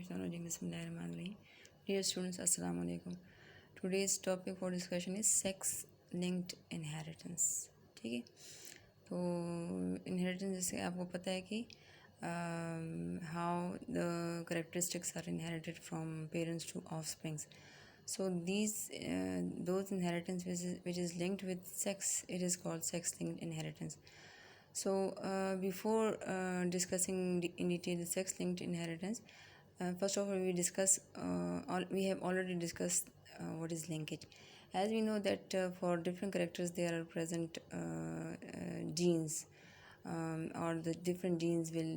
Bismillahirrahmanirrahim. Dear students, Assalamu alaikum. Today's topic for discussion is sex linked inheritance. ठीक है, तो inheritance जैसे आपको पता है कि how the characteristics are inherited from parents to offsprings. So these those inheritance which is linked with sex, it is called sex linked inheritance. So before discussing in detail the sex linked inheritance, first of all we have already discussed what is linkage. As we know that for different characters there are present genes, or the different genes will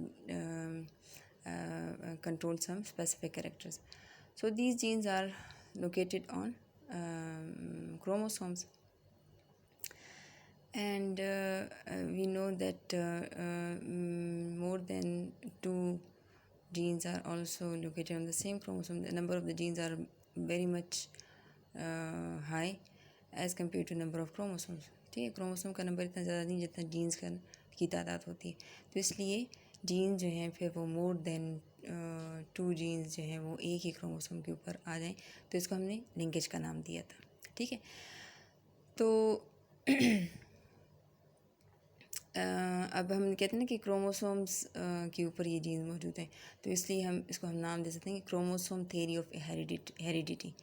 control some specific characters. So these genes are located on chromosomes, and we know that more than 2 genes are also located on the same chromosome. The number of the genes are very much high as compared to number of chromosomes. ठीक है, chromosome का number इतना ज़्यादा नहीं जितना jeans की तादाद होती है, तो इसलिए जीन जो हैं फिर वो मोर देन 2 जीन्स जो हैं वो एक ही क्रोमोसोम के ऊपर आ जाएं, तो इसको हमने लिंकेज का नाम दिया था. ठीक है, तो अब हम कहते हैं ना कि क्रोमोसोम्स के ऊपर ये जीन मौजूद हैं, तो इसलिए हम इसको नाम दे सकते हैं कि क्रोमोसोम थ्योरी ऑफ हेरिडिटी.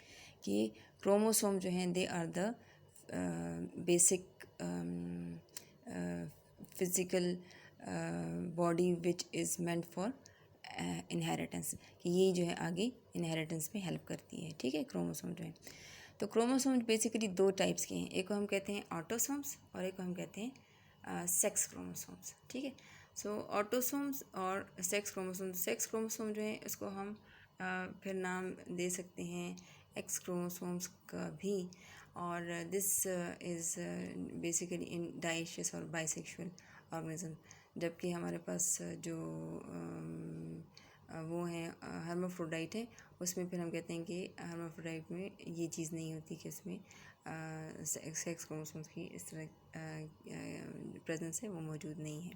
कि क्रोमोसोम जो हैं they are the basic physical body which is meant for inheritance, कि ये जो है आगे इनहेरिटेंस में हेल्प करती है. ठीक है, क्रोमोसोम जो है, तो क्रोमोसोम बेसिकली 2 टाइप्स के हैं. एक को हम कहते हैं ऑटोसोम्स और एक को हम कहते हैं सेक्स क्रोमोसोम्स. ठीक है, सो ऑटोसोम्स और सेक्स क्रोमोसोम जो है उसको हम फिर नाम दे सकते हैं एक्स क्रोमोसोम्स का भी. और this is basically in dioecious और बाइसेक्सुअल ऑर्गेनिज्म, जबकि हमारे पास जो वो हैं हर्माफ्रोडाइट है, उसमें फिर हम कहते हैं कि हर्माफ्रोडाइट में ये चीज़ नहीं होती कि उसमें सेक्स क्रोमोसोम्स की इस तरह प्रेजेंस है, वो मौजूद नहीं है.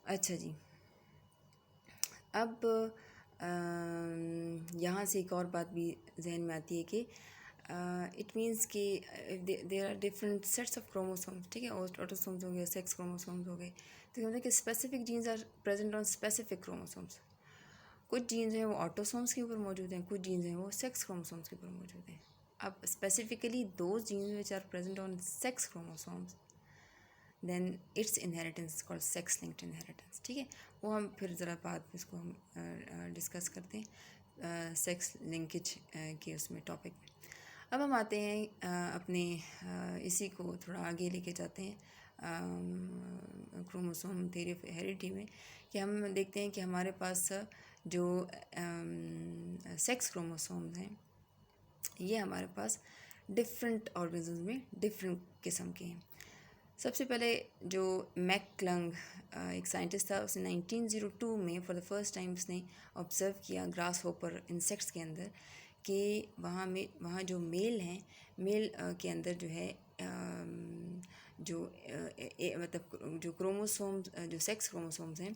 अच्छा जी, अब यहाँ से एक और बात भी जहन में आती है कि इट मीन्स कि there are different sets of chromosomes. ठीक है, ऑटोसोम्स हो गए, सेक्स क्रोमोसोम्स हो गए, तो मतलब कि specific genes are present on specific chromosomes. कुछ जीन्स हैं वो ऑटोसोम्स के ऊपर मौजूद हैं, कुछ जीन्स हैं वो सेक्स क्रोमोसोम्स के ऊपर मौजूद हैं. अब स्पेसिफिकली दो genes which are present on sex chromosomes, then its inheritance called sex linked inheritance. ठीक है, वो हम फिर ज़रा बाद में इसको हम डिस्कस करते हैं सेक्स लिंकेज के उसमें टॉपिक में. अब हम आते हैं अपने इसी को थोड़ा आगे लेके जाते हैं क्रोमोसोम थ्योरी ऑफ हेरिडिटी में, कि हम देखते हैं कि हमारे पास जो सेक्स क्रोमोसोम्स हैं ये हमारे पास डिफरेंट ऑर्गेनिज्म में डिफरेंट किस्म के हैं. सबसे पहले जो मैकक्लंग एक साइंटिस्ट था, उसने 1902 में फॉर द फर्स्ट टाइम उसने ऑब्ज़र्व किया ग्रास होपर इंसेक्ट्स के अंदर कि वहाँ जो मेल हैं, मेल के अंदर जो है जो मतलब जो क्रोमोसोम्स जो सेक्स क्रोमोसोम्स हैं,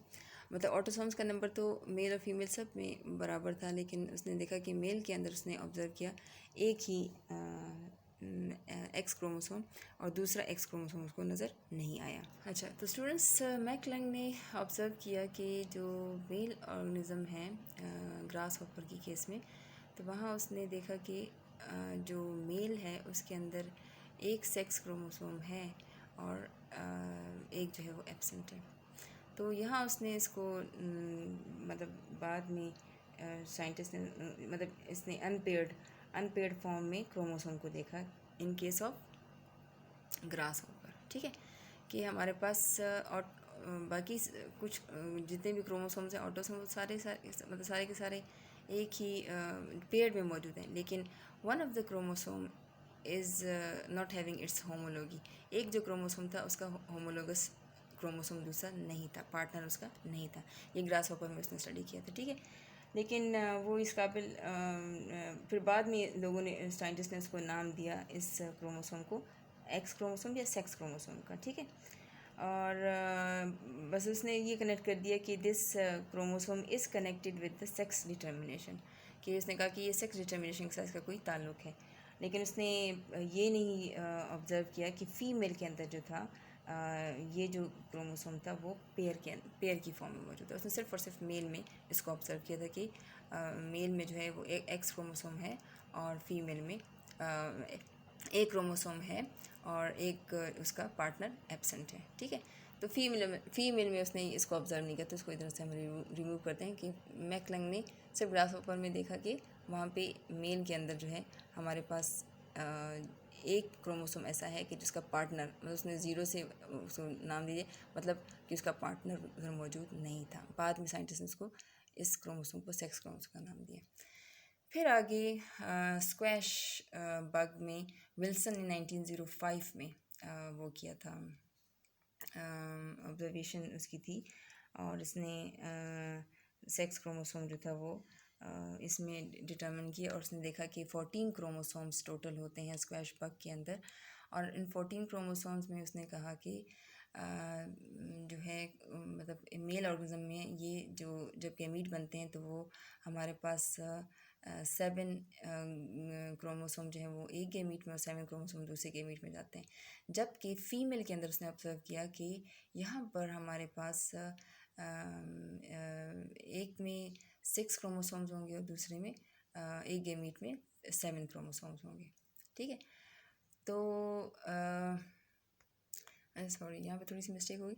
मतलब ऑटोसोम्स का नंबर तो मेल और फीमेल सब में बराबर था, लेकिन उसने देखा कि मेल के अंदर उसने ऑब्ज़र्व किया एक ही एक्स क्रोमोसोम और दूसरा एक्स क्रोमोसोम उसको नज़र नहीं आया. अच्छा, तो स्टूडेंट्स मैकक्लंग ने ऑब्ज़र्व किया कि जो मेल ऑर्गेनिज़म है ग्रास हॉपर की केस में, तो वहाँ उसने देखा कि जो मेल है उसके अंदर एक सेक्स क्रोमोसोम है और एक जो है वो एब्सेंट है. तो यहाँ उसने इसको मतलब बाद में साइंटिस्ट ने मतलब इसने अनपेयर्ड फॉर्म में क्रोमोसोम को देखा इन केस ऑफ ग्रास होपर. ठीक है, कि हमारे पास और बाकी कुछ जितने भी क्रोमोसोम्स हैं ऑटोसोम सारे मतलब सारे के सारे एक ही पेयर में मौजूद हैं, लेकिन one of the chromosome is not having its homology. एक जो क्रोमोसोम था उसका होमोलोगस क्रोमोसोम दूसरा नहीं था, पार्टनर उसका नहीं था. ये ग्रास हॉपर में उसने स्टडी किया था. ठीक है, लेकिन वो इस काबिल फिर बाद में लोगों ने साइंटिस्ट ने उसको नाम दिया इस क्रोमोसोम को एक्स क्रोमोसोम या सेक्स क्रोमोसोम का. ठीक है, और बस उसने ये कनेक्ट कर दिया कि this chromosome is connected with the sex determination, कि उसने कहा कि ये सेक्स डिटर्मिनेशन के साथ इसका कोई ताल्लुक़ है। लेकिन उसने ये नहीं ऑब्ज़र्व किया कि फ़ीमेल के अंदर जो था ये जो क्रोमोसोम था वो पेयर की फॉर्म में मौजूद था। उसने सिर्फ और सिर्फ मेल में इसको ऑब्ज़र्व किया था कि मेल में जो है वो एक एक्स क्रोमोसोम है और फीमेल में एक क्रोमोसोम है और एक उसका पार्टनर एब्सेंट है। ठीक है, तो फीमेल में उसने इसको ऑब्ज़र्व नहीं किया, तो उसको इधर से हम रिमूव करते हैं कि मैकलंग ने सिर्फ ग्रासहॉपर में देखा कि वहाँ पे मेल के अंदर जो है हमारे पास एक क्रोमोसोम ऐसा है कि जिसका पार्टनर, मतलब उसने ज़ीरो से उसको नाम दीजिए, मतलब कि उसका पार्टनर उधर मौजूद नहीं था। बाद में साइंटिस्ट ने उसको इस क्रोमोसोम को सेक्स क्रोमोसोम का नाम दिया। फिर आगे स्क्वैश बग में विल्सन ने 1905 में वो किया था, ऑब्जर्वेशन उसकी थी, और इसने सेक्स क्रोमोसोम जो था वो इसमें डिटर्मिन किया, और उसने देखा कि 14 क्रोमोसोम्स टोटल होते हैं स्क्वैश बग के अंदर। और इन 14 क्रोमोसोम्स में उसने कहा कि जो है मतलब मेल ऑर्गेनिज्म में ये जो जब गैमीट बनते हैं तो वो हमारे पास 7 क्रोमोसोम जो है वो एक गैमीट में और 7 क्रोमोसोम दूसरे गैमीट में जाते हैं। जबकि फ़ीमेल के अंदर उसने ऑब्जर्व किया कि यहाँ पर हमारे पास एक में 6 क्रोमोसोम्स होंगे और दूसरे में एक गैमीट में 7 क्रोमोसोम्स होंगे। ठीक है, तो सॉरी यहाँ पे थोड़ी सी मिस्टेक होगी।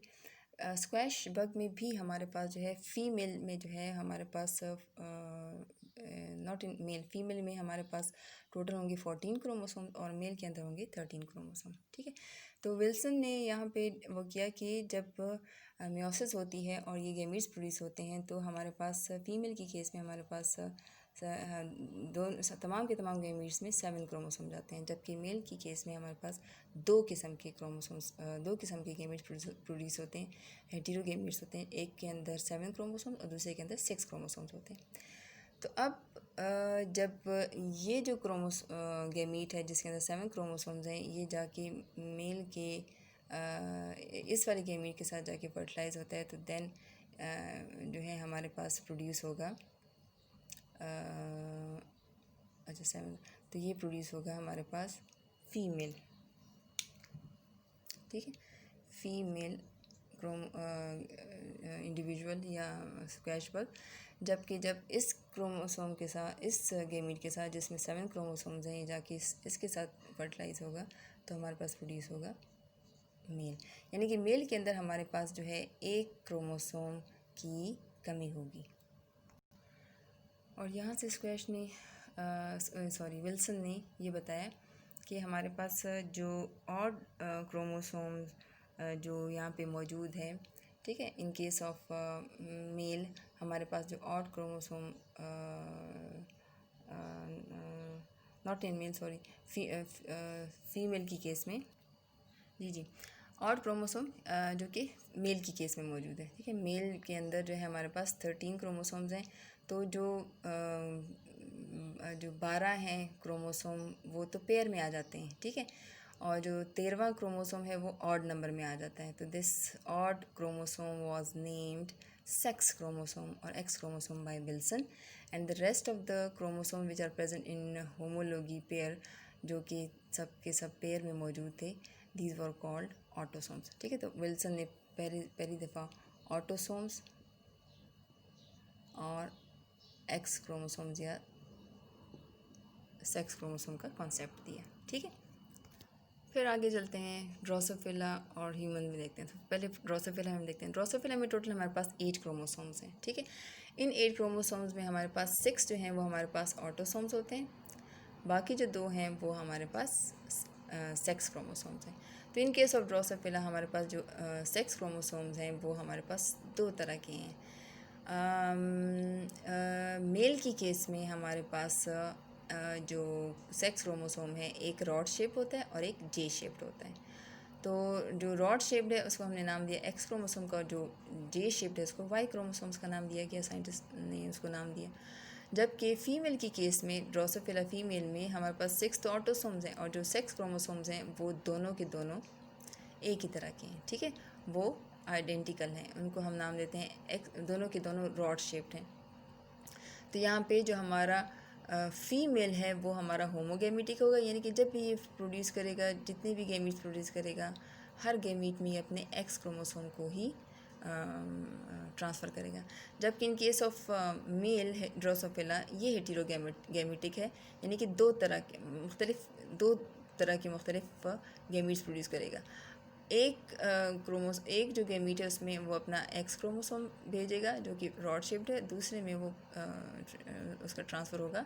स्क्वैश बग में भी हमारे पास जो है फीमेल में जो है हमारे पास नॉट इन मेल, फीमेल में हमारे पास टोटल होंगे 14 क्रोमोसोम और मेल के अंदर होंगे 13 क्रोमोसोम। ठीक है, तो विल्सन ने यहाँ पे वो किया कि जब मियोसिस होती है और ये गैमीट्स प्रोड्यूस होते हैं तो हमारे पास फीमेल की केस में हमारे पास तमाम के तमाम गैमीट्स में 7 क्रोमोसोम जाते हैं, जबकि मेल की केस में हमारे पास दो किस्म के गैमीट्स प्रोड्यूस होते हैं, हेटेरो गैमीट्स होते हैं। एक के अंदर 7 क्रोमोसोम और दूसरे के अंदर 6 क्रोमोसोम्स होते हैं। तो अब जब ये जो गैमीट है जिसके अंदर 7 क्रोमोसोम्स हैं, ये जाके मेल के इस वाले गैमीट के साथ जाके फर्टिलाइज होता है, तो देन जो है हमारे पास प्रोड्यूस होगा अच्छा 7, तो ये प्रोड्यूस होगा हमारे पास फीमेल। ठीक है, फीमेल इंडिविजुअल या स्क्वैश बग। जबकि जब इस क्रोमोसोम के साथ, इस गैमीट के साथ जिसमें 7 क्रोमोसोम्स हैं, ये जाके इसके साथ फर्टिलाइज होगा तो हमारे पास प्रोड्यूस होगा मेल। यानी कि मेल के अंदर हमारे पास जो है एक क्रोमोसोम की कमी होगी। और यहाँ से स्क्वैश ने विल्सन ने ये बताया कि हमारे पास जो ऑड क्रोमोसोम जो यहाँ पे मौजूद है, ठीक है, इन केस ऑफ मेल हमारे पास जो odd chromosome not in male sorry female की केस में जी ऑड क्रोमोसोम जो कि मेल की केस में मौजूद है। ठीक है, मेल के अंदर जो है हमारे पास 13 क्रोमोसोम्स हैं, तो जो 12 हैं क्रोमोसोम वो तो पेयर में आ जाते हैं। ठीक है, और जो 13वां क्रोमोसोम है वो ऑड नंबर में आ जाता है। तो this odd chromosome was named sex chromosome और X chromosome by Wilson, and the rest of the chromosome which are present in homology pair, जो कि सब के सब पेयर में मौजूद थे, दीज वर कॉल्ड ऑटोसोम्स। ठीक है, तो विल्सन ने पहली दफ़ा ऑटोसोम्स और एक्स क्रोमोसोम्स या सेक्स क्रोमोसोम का कॉन्सेप्ट दिया। ठीक है, फिर आगे चलते हैं ड्रोसोफिला और ह्यूमन में देखते हैं। तो पहले ड्रोसोफिला हम देखते हैं। ड्रोसोफिला में टोटल हमारे पास 8 क्रोमोसोम्स हैं। ठीक है, इन 8 क्रोमोसोम्स में हमारे पास 6 जो हैं वो हमारे पास ऑटोसोम्स होते हैं, बाकी जो 2 हैं वो हमारे पास सेक्स क्रोमोसोम्स हैं। तो इन केस ऑफ ड्रोसोफिला हमारे पास जो सेक्स क्रोमोसोम्स हैं वो हमारे पास 2 तरह के हैं। मेल की केस में हमारे पास जो सेक्स क्रोमोसोम है एक रॉड शेप होता है और एक जे शेप्ड होता है। तो जो रॉड शेप्ड है उसको हमने नाम दिया एक्स क्रोमोसोम का, जो जे शेप्ड है उसको वाई क्रोमोसोम्स का नाम दिया गया, साइंटिस्ट ने उसको नाम दिया। जबकि फ़ीमेल की केस में ड्रोसोफिला फीमेल में हमारे पास 6 तो ऑटोसोम्स हैं और जो सेक्स क्रोमोसोम्स हैं वो दोनों के दोनों एक ही तरह के हैं। ठीक है, वो आइडेंटिकल हैं, उनको हम नाम देते हैं दोनों के दोनों रॉड शेप्ड हैं। तो यहाँ पे जो हमारा फीमेल है वो हमारा होमोगेमेटिक होगा, यानी कि जब भी ये प्रोड्यूस करेगा, जितने भी गैमीट्स प्रोड्यूस करेगा, हर गैमीट में ये अपने एक्स क्रोमोसोम को ही ट्रांसफ़र करेगा। जबकि इन केस ऑफ मेल ड्रोसोफिला ये हेटेरोगेमेटिक है, यानी कि दो तरह के मुख्तलिफ गैमीट्स प्रोड्यूस करेगा। एक जो गैमीट है उसमें वो अपना एक्स क्रोमोसोम भेजेगा जो कि रॉड शेप्ड है, दूसरे में वो उसका ट्रांसफ़र होगा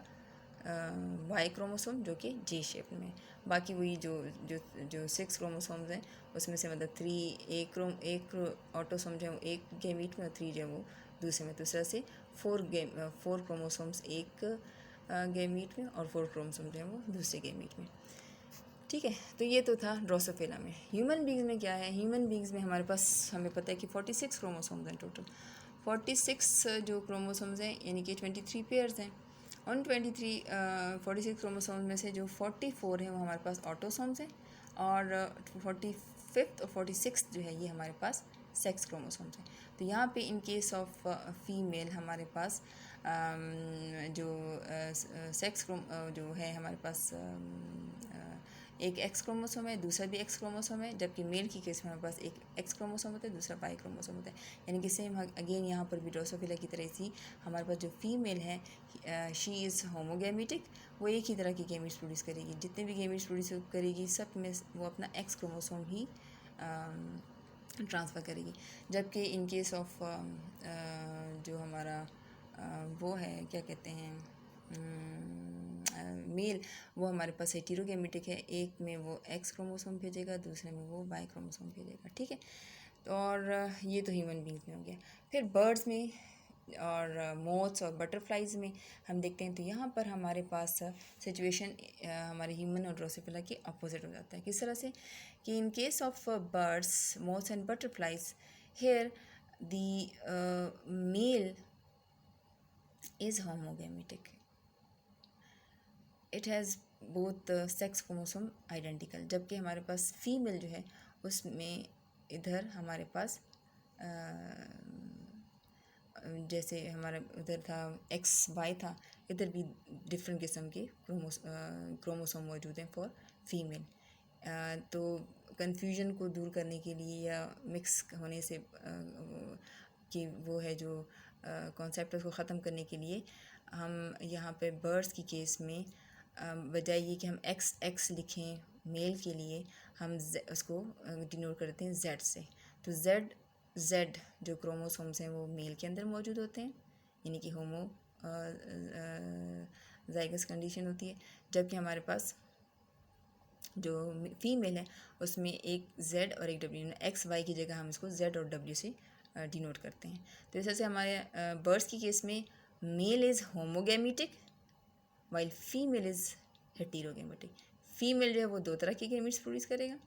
वाई क्रोमोसोम जो कि जे शेप में। बाकी वही जो जो जो 6 क्रोमोसोम्स हैं उसमें से मतलब 3 एक ऑटोसोम जो है वो एक गैमीट में और 3 जो है वो दूसरे में। दूसरा से 4 क्रोमोसोम्स एक गैमीट में और 4 क्रोमोसोम जो है वो दूसरे गैमीट में। ठीक है, तो ये तो था ड्रोसोफिला में। ह्यूमन बींग्स में क्या है? ह्यूमन बींग्स में हमारे पास हमें पता है कि 46 क्रोमोसोम्स हैं टोटल। 46 जो क्रोमोसोम्स हैं यानी कि 23 पेयर्स हैं। उन 46 क्रोमोसोम्स में से जो 44 हैं वो हमारे पास ऑटोसोम्स हैं, और 45 और 46 जो है ये हमारे पास सेक्स क्रोमोसोम्स हैं। तो यहाँ पे इन केस ऑफ फीमेल हमारे पास जो सेक्स जो है हमारे पास एक एक्स क्रोमोसोम है, दूसरा भी एक्स क्रोमोसोम है, जबकि मेल की केस में हमारे पास एक एक्स क्रोमोसोम होता है, दूसरा वाई क्रोमोसोम होता है। यानी कि सेम अगेन यहाँ पर भी ड्रोसोफिला की तरह सी हमारे पास जो फीमेल है शी इज़ होमोगेमेटिक, वो एक ही तरह की गैमीट्स प्रोड्यूस करेगी। जितने भी गैमीट्स प्रोड्यूस करेगी सब में वो अपना एक्स क्रोमोसोम ही ट्रांसफ़र करेगी। जबकि इन केस ऑफ जो हमारा वो है क्या कहते हैं मेल, वो हमारे पास हेटेरोगेमेटिक है, एक में वो एक्स क्रोमोसोम भेजेगा, दूसरे में वो वाई क्रोमोसोम भेजेगा। ठीक है, और ये तो ह्यूमन बींग्स में हो गया। फिर बर्ड्स में और मोथ्स और बटरफ्लाइज में हम देखते हैं तो यहाँ पर हमारे पास सिचुएशन हमारे ह्यूमन और ड्रोसोफिला के अपोजिट हो जाता है। किस तरह से कि in case of birds, moths and butterflies, here the male is homogametic, it has both sex chromosome identical. जबकि हमारे पास फीमेल जो है उसमें इधर हमारे पास जैसे हमारा उधर था एक्स वाई था, इधर भी डिफरेंट किस्म के क्रोमोसोम मौजूद हैं फॉर फीमेल। तो कन्फ्यूजन को दूर करने के लिए या मिक्स होने से कि वो है जो कॉन्सेप्ट उसको ख़त्म करने के लिए हम यहाँ पे बर्ड्स की केस में बजाय ये कि हम एक्स लिखें मेल के लिए, हम उसको डिनोट करते हैं जेड से। तो जेड जो क्रोमोसोम्स हैं वो मेल के अंदर मौजूद होते हैं, यानी कि होमो जाइगस कंडीशन होती है। जबकि हमारे पास जो फीमेल है उसमें एक जेड और एक डब्ल्यू, एक्स वाई की जगह हम इसको जेड और डब्ल्यू से डिनोट करते हैं। तो इस तरह से हमारे बर्ड्स की केस में male is homogametic while female is heterogametic. Female जो है वो 2 तरह के गैमीट्स प्रोड्यूस करेगा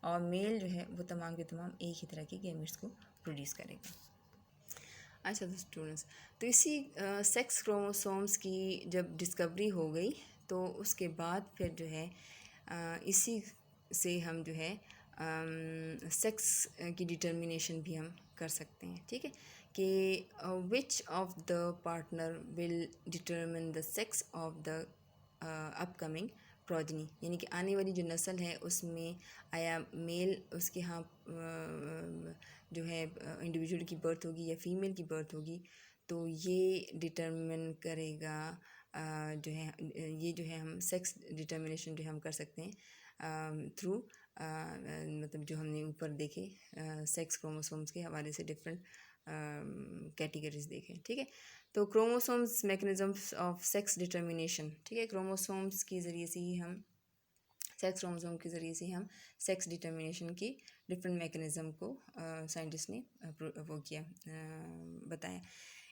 और मेल जो है वो तमाम के तमाम एक ही तरह के गैमीट्स को प्रोड्यूस करेगा। अच्छा तो स्टूडेंट्स, तो इसी सेक्स क्रोमोसोम्स की जब डिस्कवरी हो गई तो उसके बाद फिर जो है इसी से हम जो है सेक्स की डिटर्मिनेशन भी हम कर सकते हैं। ठीक है, कि which of the partner will determine the sex of the upcoming progeny, यानी कि आने वाली जो नस्ल है उसमें आया मेल उसके यहाँ जो है इंडिविजुअल की बर्थ होगी या फीमेल की बर्थ होगी, तो ये डिटर्मिन करेगा जो है ये जो है हम सेक्स डिटर्मिनेशन जो हम कर सकते हैं थ्रू मतलब जो हमने ऊपर देखे सेक्स क्रोमोसोम्स के हवाले से डिफरेंट कैटेगरीज देखें। ठीक है, तो chromosomes mechanisms of sex determination. ठीक है, क्रोमोसोम्स के ज़रिए से ही हम सेक्स क्रोमोसोम के ज़रिए से हम सेक्स डिटर्मिनेशन की डिफरेंट मैकेनिज़्म को साइंटिस्ट ने वो किया बताया।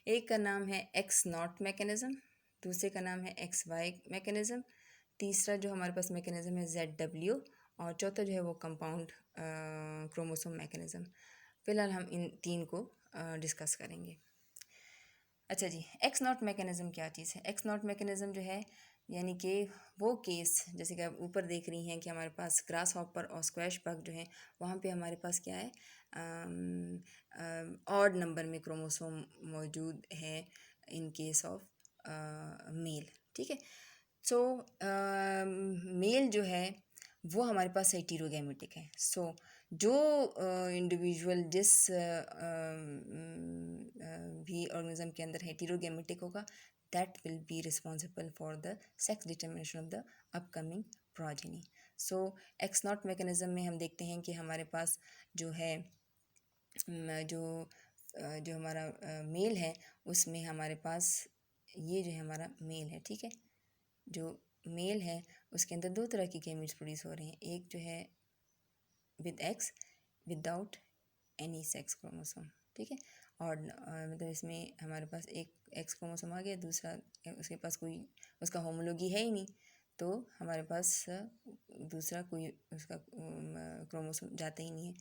एक का नाम है एक्स नॉट मैकेनिज़्म, दूसरे का नाम है एक्स वाई मैकेनिज़्म, तीसरा जो हमारे पास मैकेनिज़्म है जेड डब्ल्यू, और चौथा जो है वो कंपाउंड क्रोमोसोम मैकेनिज़्म। फ़िलहाल हम इन 3 को डिस्कस करेंगे। अच्छा जी, एक्स नॉट मैकेनिज़्म क्या चीज़ है? एक्स नॉट मैकेनिज़्म जो है यानी कि वो केस, जैसे कि आप ऊपर देख रही हैं कि हमारे पास ग्रास हॉपर और स्क्वैश बग जो है, वहाँ पे हमारे पास क्या है, ऑड नंबर में क्रोमोसोम मौजूद है इन केस ऑफ मेल। ठीक है। सो मेल जो है वो हमारे पास हेटेरोगैमेटिक है। सो जो इंडिविजुअल जिस भी ऑर्गेनिज्म के अंदर हेटेरोगैमेटिक होगा, that will be responsible for the sex determination of the upcoming progeny. So x not mechanism में हम देखते हैं कि हमारे पास जो है जो जो हमारा मेल है, उसमें हमारे पास ये जो है हमारा मेल है। ठीक है। जो मेल है उसके अंदर दो तरह की गैमेट्स प्रोड्यूस हो रहे हैं। एक जो है with x, without any sex chromosome. ठीक है। और मतलब इसमें हमारे पास एक एक्स क्रोमोसोम आ गया, दूसरा उसके पास कोई उसका होमोलॉगी है ही नहीं, तो हमारे पास दूसरा कोई उसका क्रोमोसोम जाता ही नहीं है।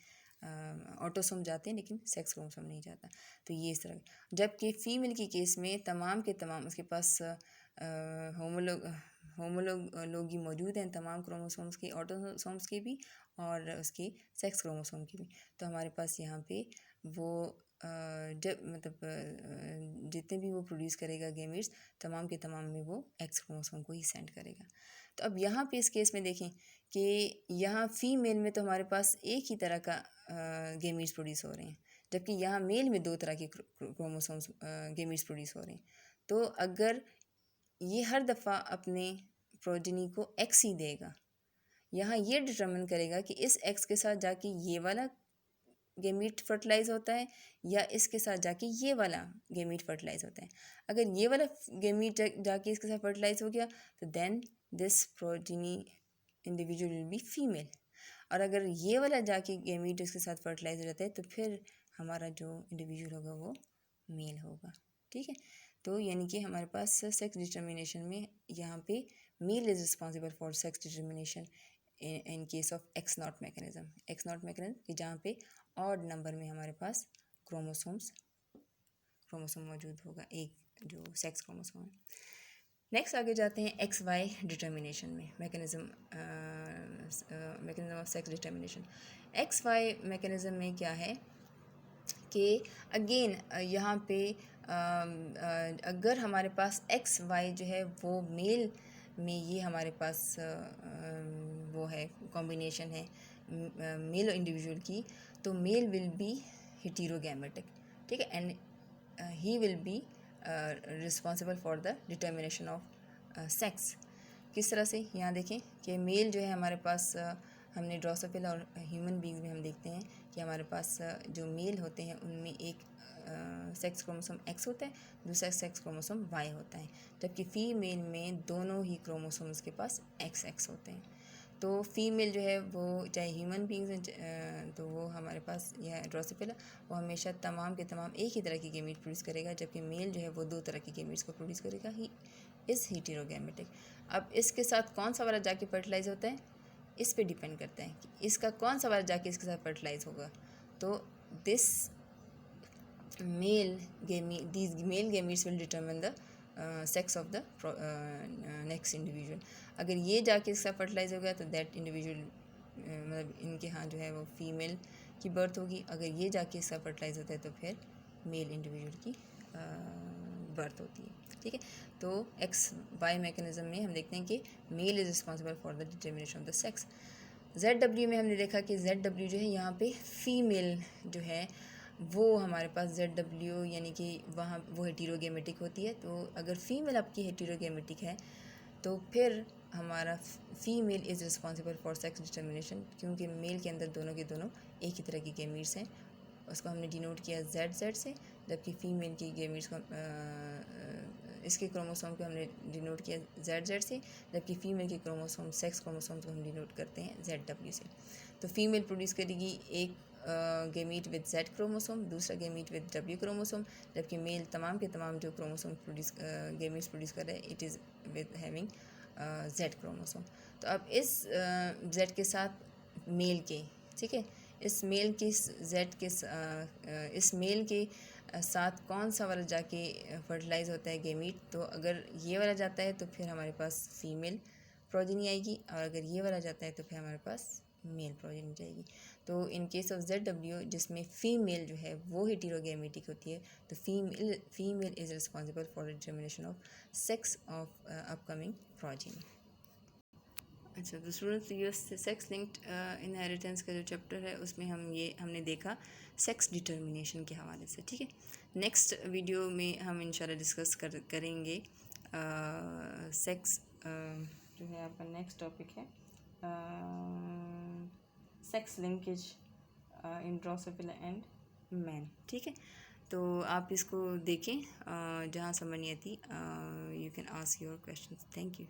ऑटोसोम जाते हैं लेकिन सेक्स क्रोमोसोम नहीं जाता। तो ये इस तरह, जबकि फीमेल के केस में तमाम के तमाम उसके पास होमोलॉगी मौजूद हैं, तमाम क्रोमोसोम्स के, ऑटोसोम्स के भी और उसके सेक्स क्रोमोसोम के भी। तो हमारे पास यहाँ पे वो जब मतलब जितने भी वो प्रोड्यूस करेगा गेमेट्स, तमाम के तमाम में वो एक्स क्रोमोसोम को ही सेंड करेगा। तो अब यहाँ पे इस केस में देखें कि यहाँ फीमेल में तो हमारे पास एक ही तरह का गेमेट्स प्रोड्यूस हो रहे हैं, जबकि यहाँ मेल में दो तरह के क्रोमोसोम्स गेमेट्स प्रोड्यूस हो रहे हैं। तो अगर ये हर दफ़ा अपने प्रोजेनी को एक्स ही देगा, यहाँ ये डिटरमिन करेगा कि इस एक्स के साथ जाके ये वाला गेमीट फर्टिलाइज होता है या इसके साथ जाके ये वाला गेमीट फर्टिलाइज होता है। अगर ये वाला गेमीट जाके इसके साथ फर्टिलाइज हो गया तो then this progeny individual will be female. और अगर ये वाला जाके गेमीट इसके साथ फर्टिलाइज हो जाता है तो फिर हमारा जो इंडिविजुअल होगा वो मेल होगा। ठीक है। तो यानी कि हमारे पास सेक्स डिटर्मिनेशन में यहाँ पे mail is responsible for sex determination in case of x not mechanism. X not mechanism कि जहाँ पे ऑड नंबर में हमारे पास क्रोमोसोम मौजूद होगा, एक जो सेक्स क्रोमोसोम है। नेक्स्ट आगे जाते हैं एक्स वाई डिटर्मिनेशन में, mechanism of sex determination. X Y mechanism में क्या है कि अगेन यहाँ पे अगर हमारे पास एक्स वाई जो है वो मेल में ये हमारे पास वो है कॉम्बिनेशन है मेल इंडिविजुअल की, तो मेल विल बी हेटेरोगैमेटिक। ठीक है। And he will be responsible for the determination of sex. किस तरह से, यहाँ देखें कि मेल जो है हमारे पास हमने ड्रोसोफिला और ह्यूमन बींग्स में हम देखते हैं कि हमारे पास जो मेल होते हैं उनमें एक सेक्स क्रोमोसोम एक्स होता है, दूसरा सेक्स क्रोमोसोम वाई होता है, जबकि फ़ीमेल में दोनों ही क्रोमोसोम्स के पास एक्स एक्स होते हैं। तो फीमेल जो है वो चाहे ह्यूमन बींग्स हैं तो वो हमारे पास यह ड्रोसोफिला, वो हमेशा तमाम के तमाम एक ही तरह की गेमीट प्रोड्यूस करेगा, जबकि मेल जो है वो दो तरह की गेमीट्स को प्रोड्यूस करेगा। He is heterogametic. अब इसके साथ कौन सा वाला जाके फर्टिलाइज होता है, इस पे डिपेंड करता है कि इसका कौन सा वाला जाके इसके साथ फर्टिलाइज होगा। तो this these male gametes will determine the sex of the next individual। अगर ये जाके इसका फर्टिलाइज हो गया तो दैट इंडिविजुअल मतलब इनके यहाँ जो है वो फीमेल की बर्थ होगी। अगर ये जाके इसका फर्टिलाइज होता है तो फिर मेल इंडिविजुअल की बर्थ होती है। ठीक है। तो एक्स वाई मैकेनिज्म में हम देखते हैं कि mail is responsible for the determination of the sex. ZW में हमने देखा कि ZW जो है यहाँ पे फीमेल जो है वो हमारे पास ZW यानी कि वहाँ वो हेटेरोगैमेटिक होती है। तो अगर फीमेल आपकी हेटेरोगैमेटिक है तो फिर हमारा female is responsible for sex determination, क्योंकि मेल के अंदर दोनों के दोनों एक ही तरह की गेमीट्स हैं। उसको हमने डिनोट किया ZZ से, जबकि फ़ीमेल की गेमीट्स को इसके क्रोमोसोम को हमने डिनोट किया ZZ से, जबकि फ़ीमेल के क्रोमोसोम सेक्स क्रोमोसोम्स को हम डिनोट करते हैं ZW से। तो फीमेल प्रोड्यूस करेगी एक गेमीट विद Z क्रोमोसोम, दूसरा गेमीट विद W क्रोमोसोम, जबकि मेल तमाम के तमाम जो क्रोमोसोम प्रोड्यूस गेमीट्स प्रोड्यूस कर रहे हैं it is with having Z chromosome. तो अब इस Z के साथ मेल के, ठीक है, इस मेल के Z के इस मेल के साथ कौन सा वाला जाके फर्टिलाइज होता है गेमीट, तो अगर ये वाला जाता है तो फिर हमारे पास फीमेल प्रोजेनी आएगी, और अगर ये वाला जाता है तो फिर हमारे पास मेल प्रोजेनी जाएगी। तो इन केस ऑफ ZW जिसमें फ़ीमेल जो है वो हेटेरोगैमेटिक होती है, तो female is responsible for determination of sex of upcoming progeny. अच्छा, तो स्टूडेंट्स ये सेक्स लिंक्ड इनहेरिटेंस का जो चैप्टर है उसमें हमने देखा सेक्स डिटर्मिनेशन के हवाले से। ठीक है, नेक्स्ट वीडियो में हम इंशाल्लाह डिस्कस करेंगे सेक्स जो है आपका नेक्स्ट टॉपिक है sex linkage in Drosophila and man. ठीक है, तो आप इसको देखें, जहाँ समझ नहीं आती you can ask your questions. Thank you.